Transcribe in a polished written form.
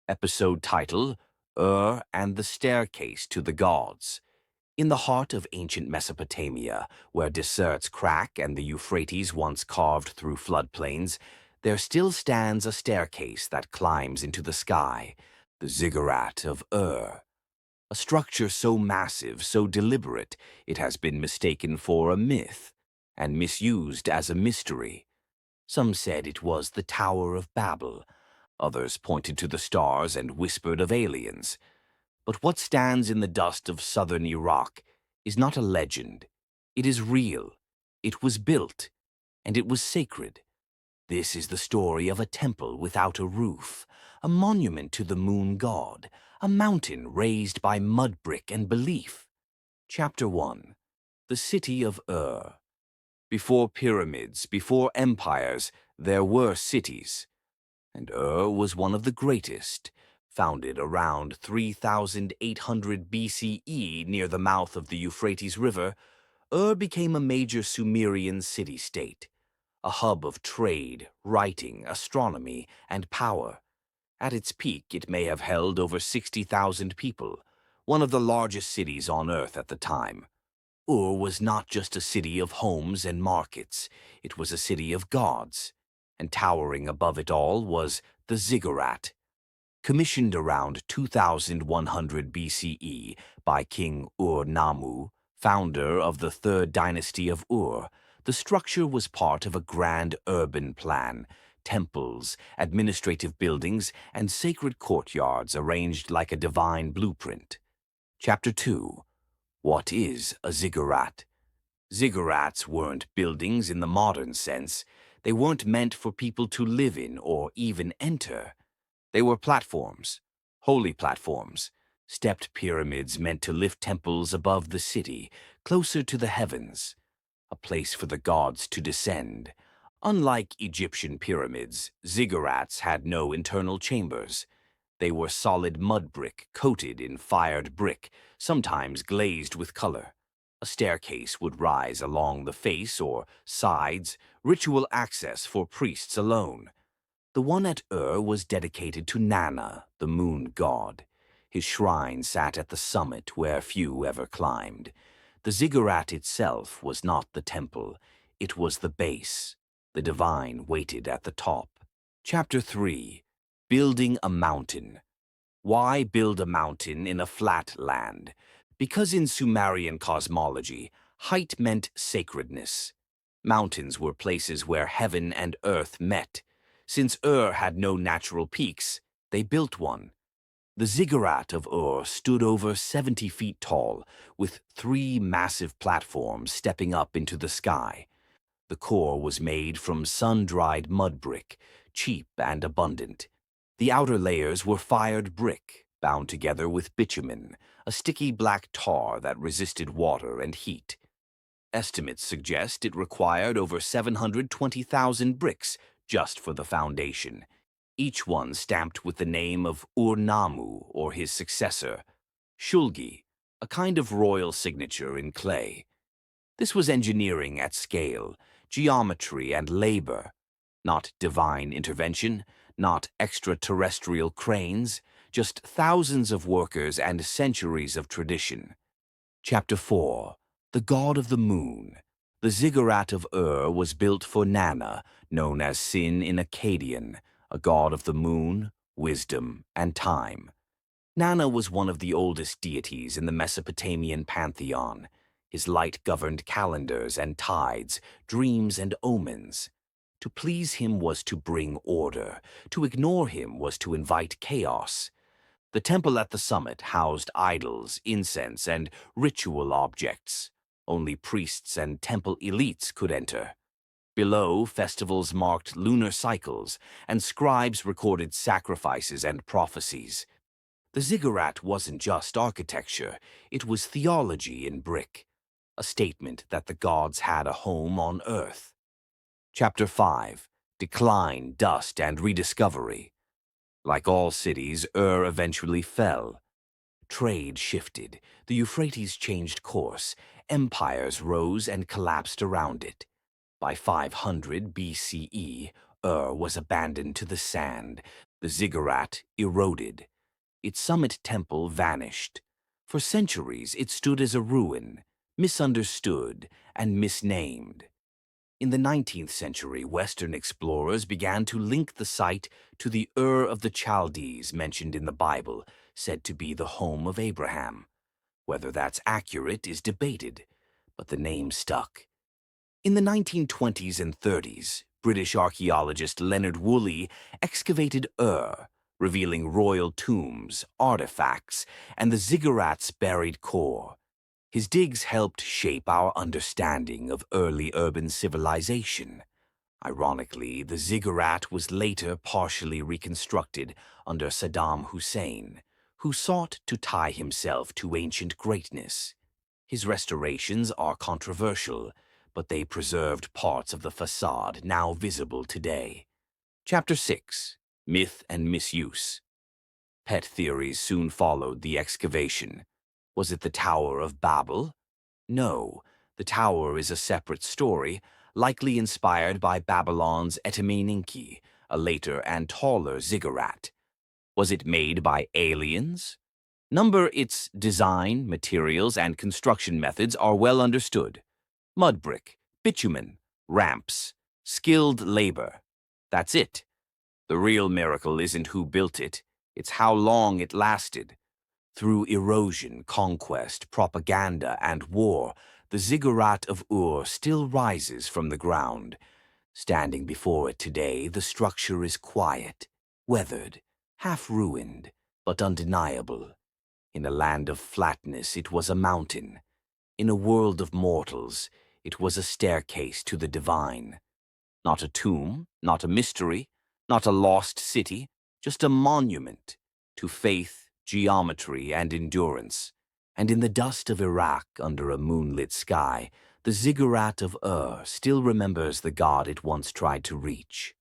Episode title, Ur and the Staircase to the Gods. In the heart of ancient Mesopotamia, where deserts crack and the Euphrates once carved through floodplains, there still stands a staircase that climbs into the sky, the Ziggurat of Ur. A structure so massive, so deliberate, it has been mistaken for a myth and misused as a mystery. Some said it was the Tower of Babel. Others pointed to the stars and whispered of aliens. But what stands in the dust of southern Iraq is not a legend. It is real. It was built, and it was sacred. This is the story of a temple without a roof, a monument to the moon god, a mountain raised by mudbrick and belief. Chapter 1. The City of Ur. Before pyramids, before empires, there were cities. And Ur was one of the greatest, founded around 3800 BCE near the mouth of the Euphrates River. Ur became a major Sumerian city-state, a hub of trade, writing, astronomy, and power. At its peak, it may have held over 60,000 people, one of the largest cities on Earth at the time. Ur was not just a city of homes and markets, it was a city of gods. And towering above it all was the ziggurat. Commissioned around 2100 BCE by King Ur-Nammu, founder of the third dynasty of Ur, the structure was part of a grand urban plan, temples, administrative buildings, and sacred courtyards arranged like a divine blueprint. Chapter 2. What is a ziggurat? Ziggurats weren't buildings in the modern sense. They weren't meant for people to live in or even enter. They were platforms, holy platforms, stepped pyramids meant to lift temples above the city, closer to the heavens, a place for the gods to descend. Unlike Egyptian pyramids, ziggurats had no internal chambers. They were solid mud brick coated in fired brick, sometimes glazed with color. A staircase would rise along the face or sides, ritual access for priests alone. The one at Ur was dedicated to Nanna, the moon god. His shrine sat at the summit where few ever climbed. The ziggurat itself was not the temple, it was the base. The divine waited at the top. Chapter 3. Building a mountain. Why build a mountain in a flat land? Because in Sumerian cosmology, height meant sacredness. Mountains were places where heaven and earth met. Since Ur had no natural peaks, they built one. The Ziggurat of Ur stood over 70 feet tall, with 3 massive platforms stepping up into the sky. The core was made from sun-dried mud brick, cheap and abundant. The outer layers were fired brick, bound together with bitumen, a sticky black tar that resisted water and heat. Estimates suggest it required over 720,000 bricks just for the foundation, each one stamped with the name of Ur-Nammu or his successor, Shulgi, a kind of royal signature in clay. This was engineering at scale, geometry and labor, not divine intervention, not extraterrestrial cranes, just thousands of workers and centuries of tradition. Chapter 4. The God of the Moon. The Ziggurat of Ur was built for Nanna, known as Sin in Akkadian, a god of the moon, wisdom, and time. Nanna was one of the oldest deities in the Mesopotamian pantheon. His light governed calendars and tides, dreams and omens. To please him was to bring order. To ignore him was to invite chaos. The temple at the summit housed idols, incense, and ritual objects. Only priests and temple elites could enter. Below, festivals marked lunar cycles, and scribes recorded sacrifices and prophecies. The ziggurat wasn't just architecture, it was theology in brick, a statement that the gods had a home on Earth. Chapter 5. Decline, Dust, and Rediscovery. Like all cities, Ur eventually fell. Trade shifted, the Euphrates changed course, empires rose and collapsed around it. By 500 BCE, Ur was abandoned to the sand. The ziggurat eroded. Its summit temple vanished. For centuries, it stood as a ruin, misunderstood and misnamed. In the 19th century, Western explorers began to link the site to the Ur of the Chaldees mentioned in the Bible, said to be the home of Abraham. Whether that's accurate is debated, but the name stuck. In the 1920s and 30s, British archaeologist Leonard Woolley excavated Ur, revealing royal tombs, artifacts, and the ziggurats' buried core. His digs helped shape our understanding of early urban civilization. Ironically, the ziggurat was later partially reconstructed under Saddam Hussein, who sought to tie himself to ancient greatness. His restorations are controversial, but they preserved parts of the facade now visible today. Chapter 6. Myth and Misuse. Pet theories soon followed the excavation. Was it the Tower of Babel? No, the tower is a separate story, likely inspired by Babylon's Etemeninki, a later and taller ziggurat. Was it made by aliens? Its design, materials, and construction methods are well understood. Mudbrick, bitumen, ramps, skilled labor. That's it. The real miracle isn't who built it, it's how long it lasted. Through erosion, conquest, propaganda, and war, the Ziggurat of Ur still rises from the ground. Standing before it today, the structure is quiet, weathered, half-ruined, but undeniable. In a land of flatness, it was a mountain. In a world of mortals, it was a staircase to the divine. Not a tomb, not a mystery, not a lost city, just a monument to faith, geometry, and endurance. And in the dust of Iraq, under a moonlit sky, the Ziggurat of Ur still remembers the god it once tried to reach.